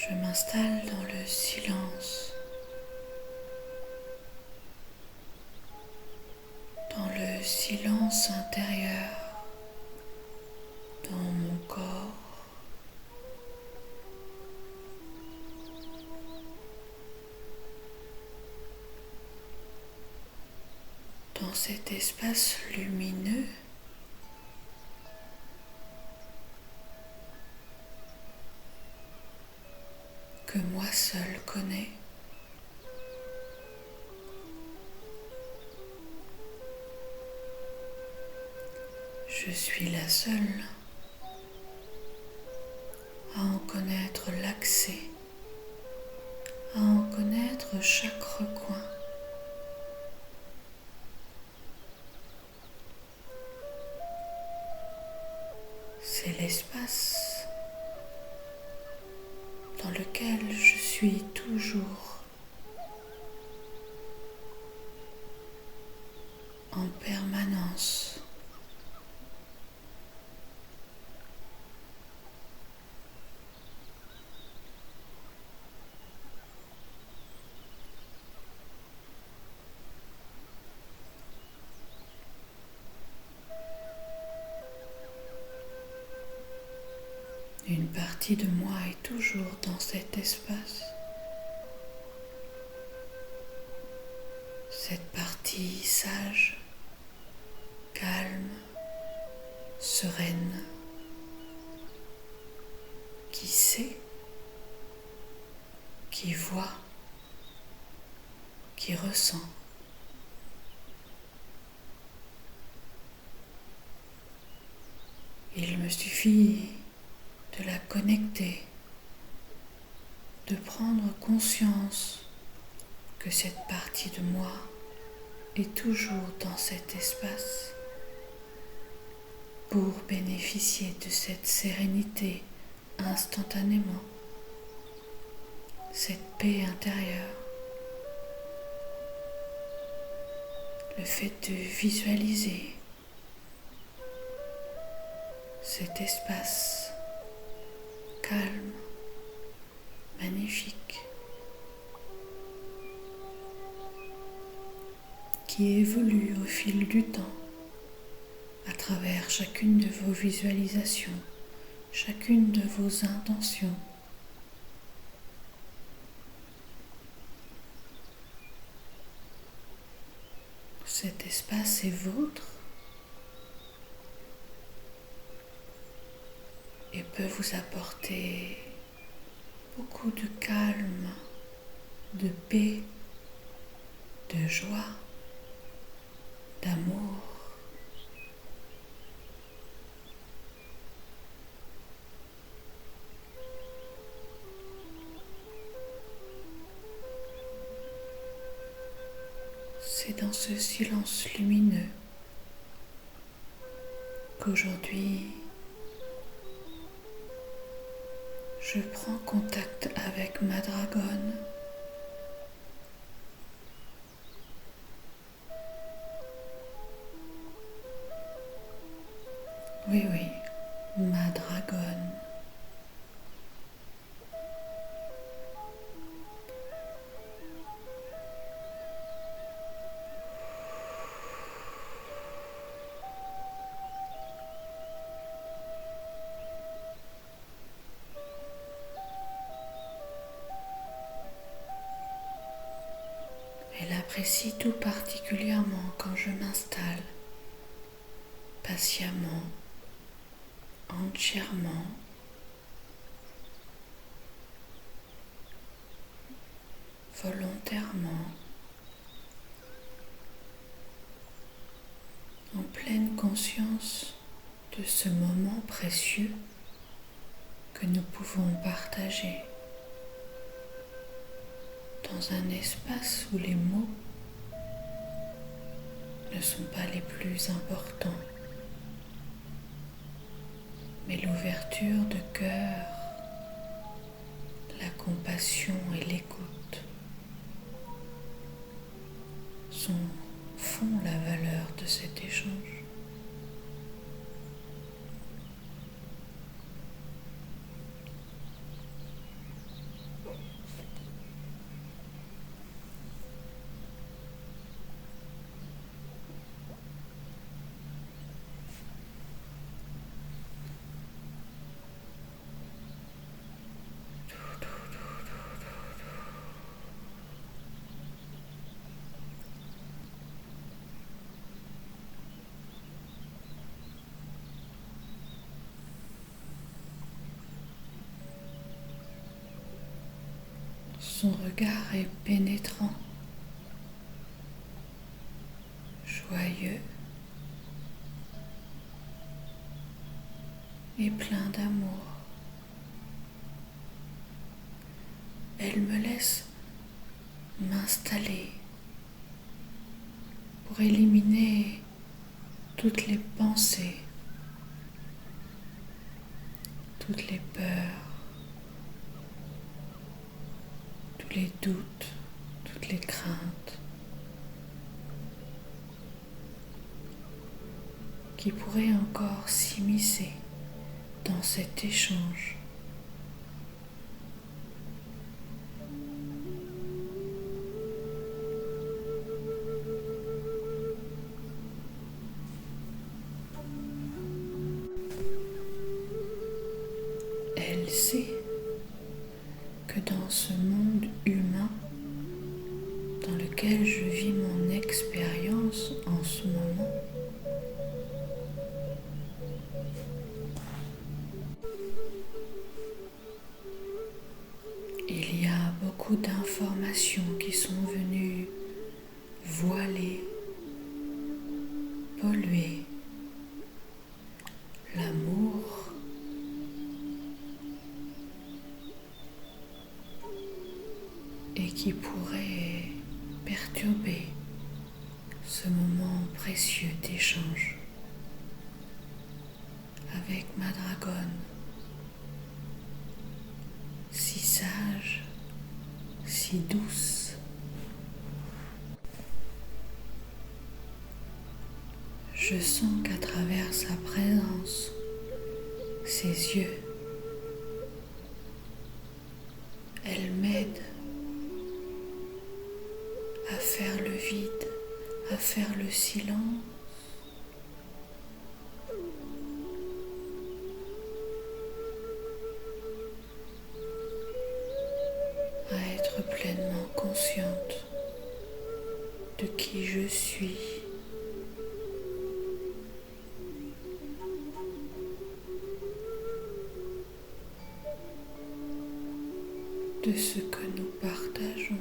Je m'installe dans le silence, intérieur, dans mon corps. Dans cet espace lumineux, que moi seul connais. Je suis la seule à en connaître l'accès, à en connaître chaque recoin. C'est l'espace dans lequel je suis toujours en permanence. Une partie de moi est toujours dans cet espace. Cette partie sage, calme, sereine, qui sait, qui voit, qui ressent. Il me suffit de la connecter, de prendre conscience que cette partie de moi est toujours dans cet espace pour bénéficier de cette sérénité instantanément, cette paix intérieure. Le fait de visualiser cet espace calme, magnifique, qui évolue au fil du temps à travers chacune de vos visualisations, chacune de vos intentions. Cet espace est vôtre et peut vous apporter beaucoup de calme, de paix, de joie, d'amour. C'est dans ce silence lumineux qu'aujourd'hui je prends contact avec ma dragonne. Oui, ma dragonne. Elle apprécie tout particulièrement quand je m'installe patiemment, entièrement, volontairement, en pleine conscience de ce moment précieux que nous pouvons partager dans un espace où les mots ne sont pas les plus importants, mais l'ouverture de cœur, la compassion et l'écoute font la valeur de cet échange. Son regard est pénétrant, joyeux et plein d'amour. Elle me laisse m'installer pour éliminer toutes les pensées, toutes les peurs, tous les doutes, toutes les craintes qui pourraient encore s'immiscer dans cet échange. Elle sait que dans ce monde humain dans lequel je vis mon expérience en ce moment, il y a beaucoup d'informations qui sont venues voiler, polluer l'amour et qui pourraient perturber ce moment précieux d'échange avec ma dragonne, si sage, si douce. Je sens qu'à travers sa présence, ses yeux, elle m'aide à faire le vide, à faire le silence, à être pleinement consciente de qui je suis, de ce que nous partageons.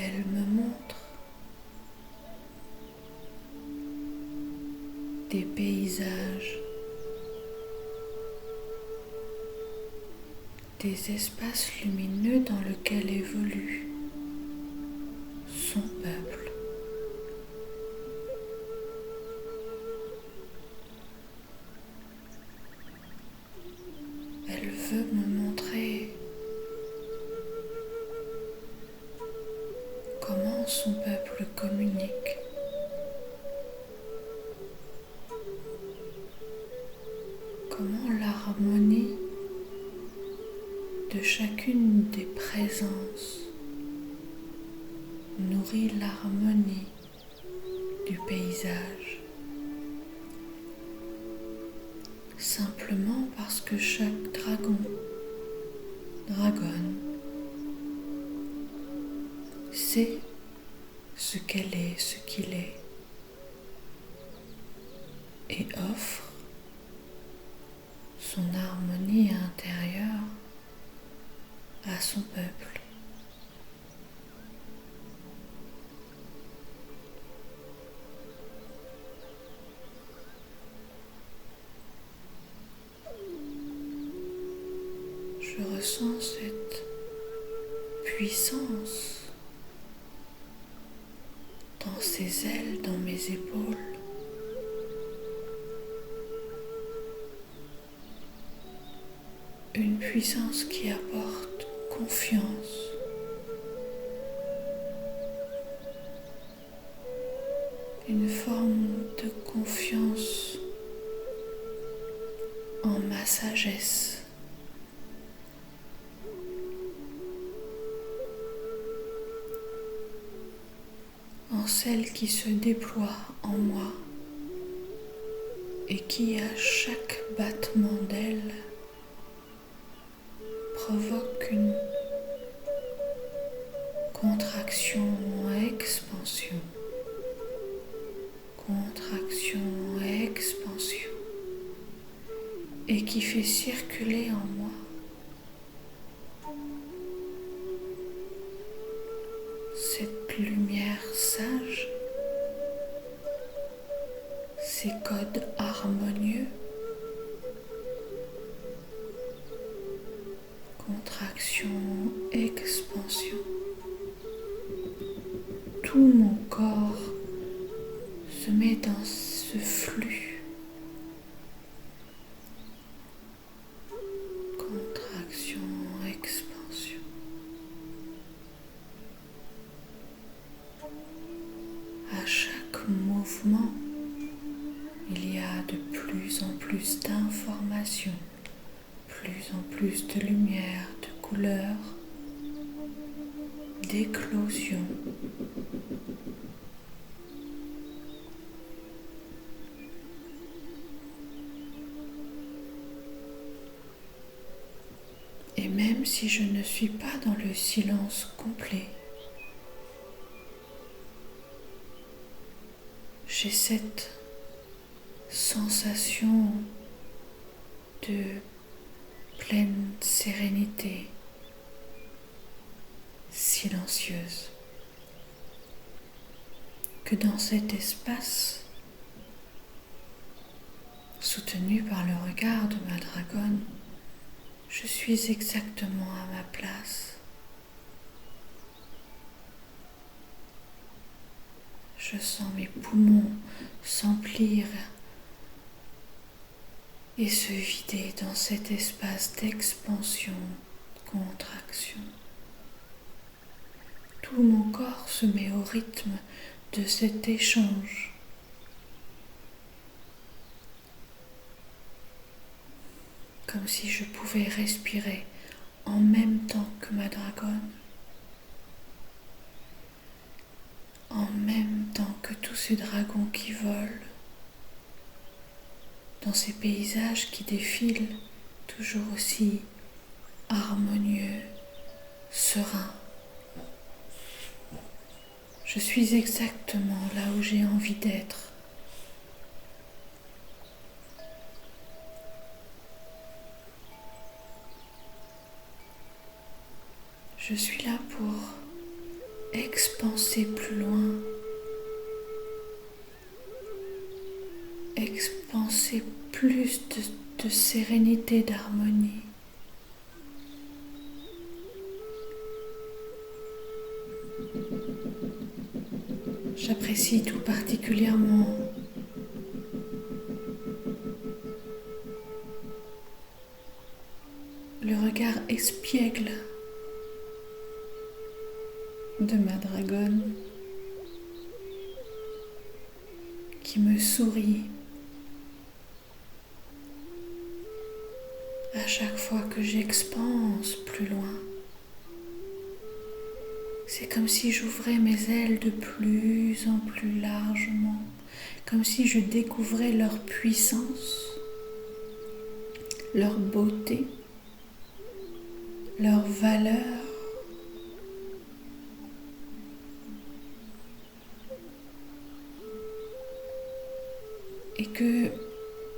Elle me montre des paysages, des espaces lumineux dans lesquels évolue son peuple. Elle veut me montrer comment son peuple communique, comment l'harmonie de chacune des présences nourrit l'harmonie du paysage, simplement parce que chaque dragonne sait ce qu'elle est, ce qu'il est, et offre son harmonie intérieure à son peuple. Je ressens cette puissance dans ses ailes, dans mes épaules. Une puissance qui apporte confiance, une forme de confiance en ma sagesse. celle qui se déploie en moi et qui, à chaque battement d'aile, provoque une contraction, expansion, contraction, expansion, et qui fait circuler en moi cette lumière sage, ces codes harmonieux, contraction, expansion. Tout mon corps se met dans ce flux. Contraction, expansion. À chaque mouvement, il y a de plus en plus d'informations, plus en plus de lumière, de couleurs, d'éclosion. Et même si je ne suis pas dans le silence complet, j'ai cette sensation de pleine sérénité silencieuse, que dans cet espace, soutenu par le regard de ma dragonne, je suis exactement à ma place. Je sens mes poumons s'emplir et se vider dans cet espace d'expansion, de contraction. Tout mon corps se met au rythme de cet échange. Comme si je pouvais respirer en même temps que ma dragonne, en même temps que tous ces dragons qui volent, dans ces paysages qui défilent toujours aussi harmonieux, sereins. Je suis exactement là où j'ai envie d'être. Je suis là pour expanser plus loin, expanser plus de sérénité, d'harmonie. J'apprécie tout particulièrement le regard espiègle de ma dragonne qui me sourit à chaque fois que j'expanse plus loin. C'est comme si j'ouvrais mes ailes de plus en plus largement, comme si je découvrais leur puissance, leur beauté, leur valeur. Et que,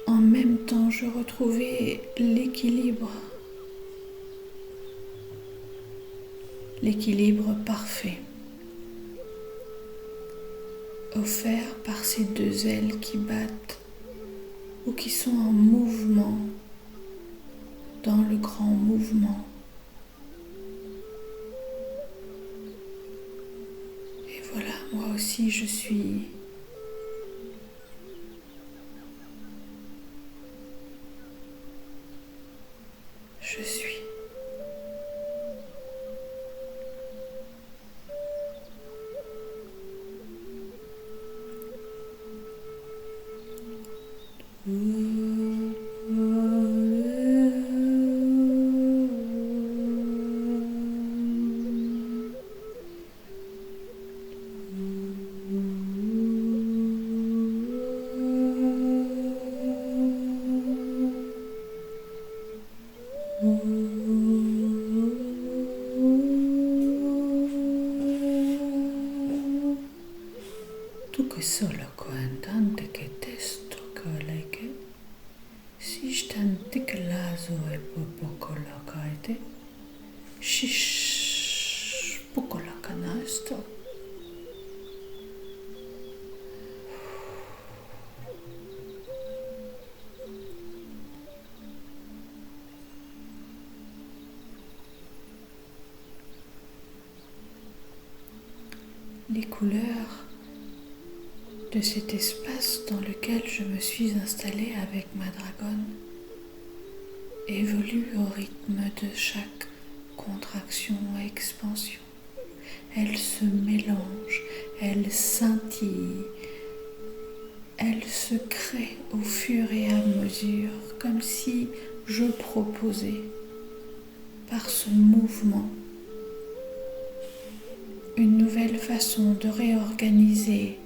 en même temps, je retrouvais l'équilibre parfait, offert par ces deux ailes qui battent ou qui sont en mouvement, dans le grand mouvement. Et voilà, moi aussi je suis solo coandante que testo colege, si stantic lazo e popocolocaite, shish pucolacanasto. Les couleurs de cet espace dans lequel je me suis installée avec ma dragonne évoluent au rythme de chaque contraction et expansion. Elles se mélangent, elles scintillent, elles se créent au fur et à mesure, comme si je proposais par ce mouvement une nouvelle façon de réorganiser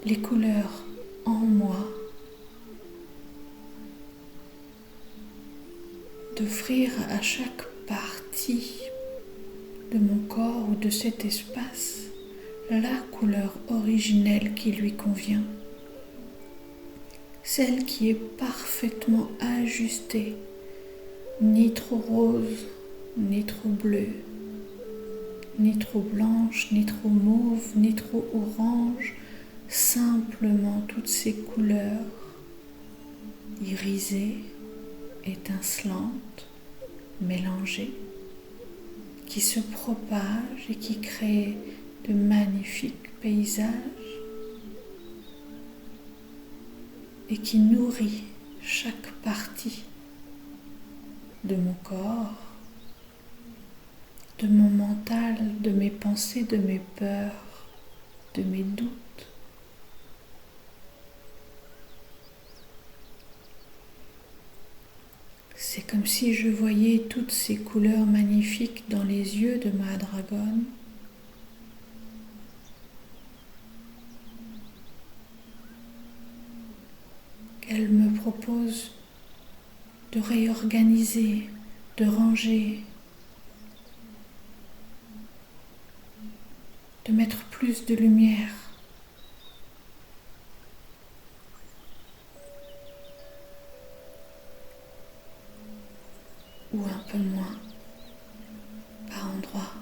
les couleurs en moi, d'offrir à chaque partie de mon corps ou de cet espace la couleur originelle qui lui convient, celle qui est parfaitement ajustée, ni trop rose, ni trop bleue, ni trop blanche, ni trop mauve, ni trop orange, simplement toutes ces couleurs irisées, étincelantes, mélangées, qui se propagent et qui créent de magnifiques paysages et qui nourrit chaque partie de mon corps, de mon mental, de mes pensées, de mes peurs, de mes doutes. C'est comme si je voyais toutes ces couleurs magnifiques dans les yeux de ma dragonne. Qu'elle me propose de réorganiser, de ranger, de mettre plus de lumière. Ou un peu moins, par endroits.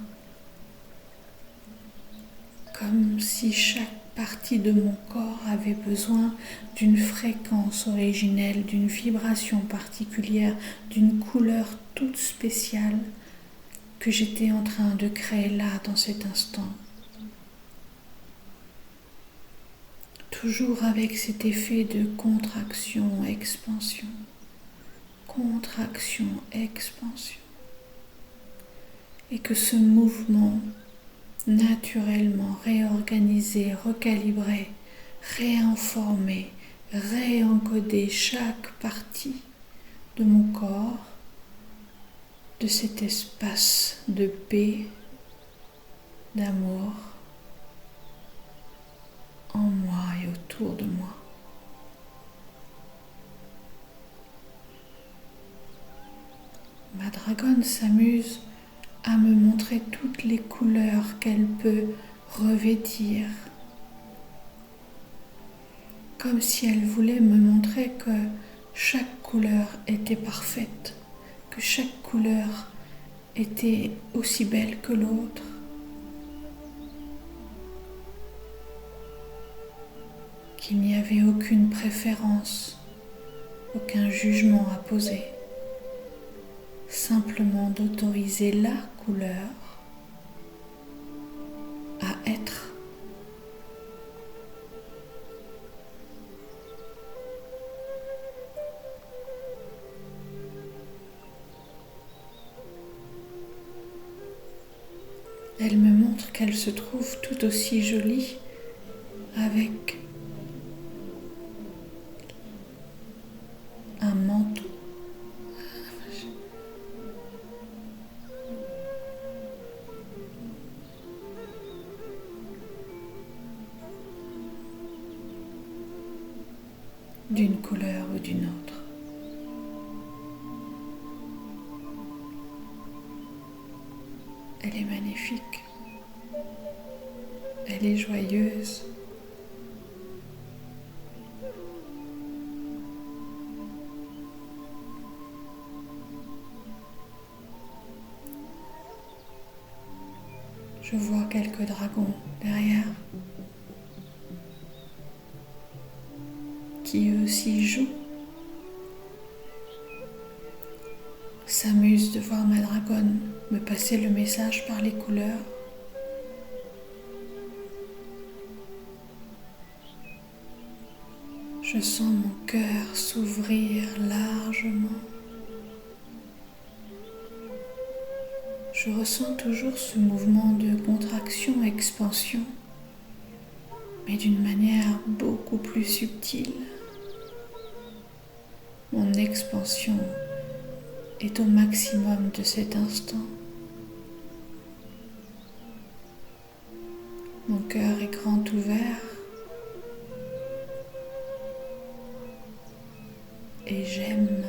Comme si chaque partie de mon corps avait besoin d'une fréquence originelle, d'une vibration particulière, d'une couleur toute spéciale que j'étais en train de créer là, dans cet instant. Toujours avec cet effet de contraction-expansion. Contraction, expansion, et que ce mouvement naturellement réorganisé, recalibré, réinformé, réencodé chaque partie de mon corps, de cet espace de paix, d'amour en moi et autour de moi. Ma dragonne s'amuse à me montrer toutes les couleurs qu'elle peut revêtir, comme si elle voulait me montrer que chaque couleur était parfaite, que chaque couleur était aussi belle que l'autre, qu'il n'y avait aucune préférence, aucun jugement à poser. Simplement d'autoriser la couleur à être. Elle me montre qu'elle se trouve tout aussi jolie avec un manteau. D'une couleur ou d'une autre. Elle est magnifique. Elle est joyeuse. Je vois quelques dragons derrière qui eux aussi jouent, s'amusent de voir ma dragonne me passer le message par les couleurs. Je sens mon cœur s'ouvrir largement. Je ressens toujours ce mouvement de contraction-expansion, mais d'une manière beaucoup plus subtile. Mon expansion est au maximum de cet instant. Mon cœur est grand ouvert et j'aime.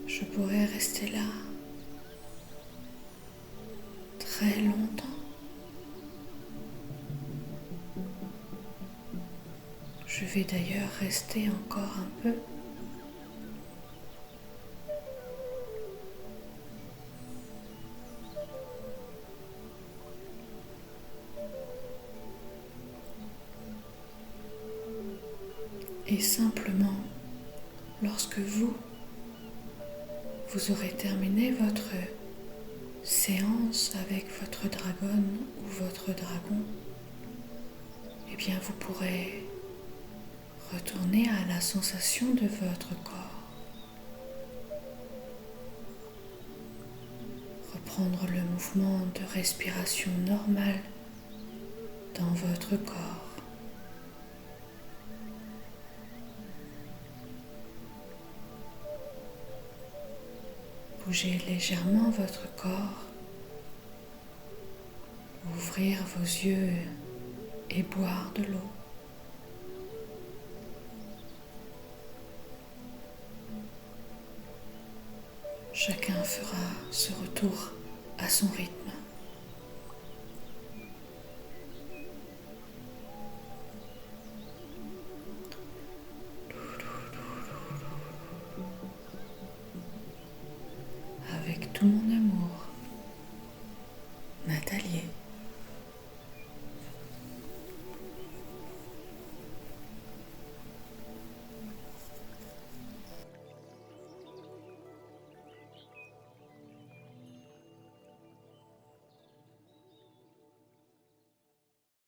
Je pourrais rester là très longtemps. Je vais d'ailleurs rester encore un peu. Et simplement, lorsque vous aurez terminé votre séance avec votre dragonne ou votre dragon, eh bien vous pourrez retourner à la sensation de votre corps, reprendre le mouvement de respiration normal dans votre corps. Bougez légèrement votre corps, ouvrir vos yeux et boire de l'eau. Chacun fera ce retour à son rythme.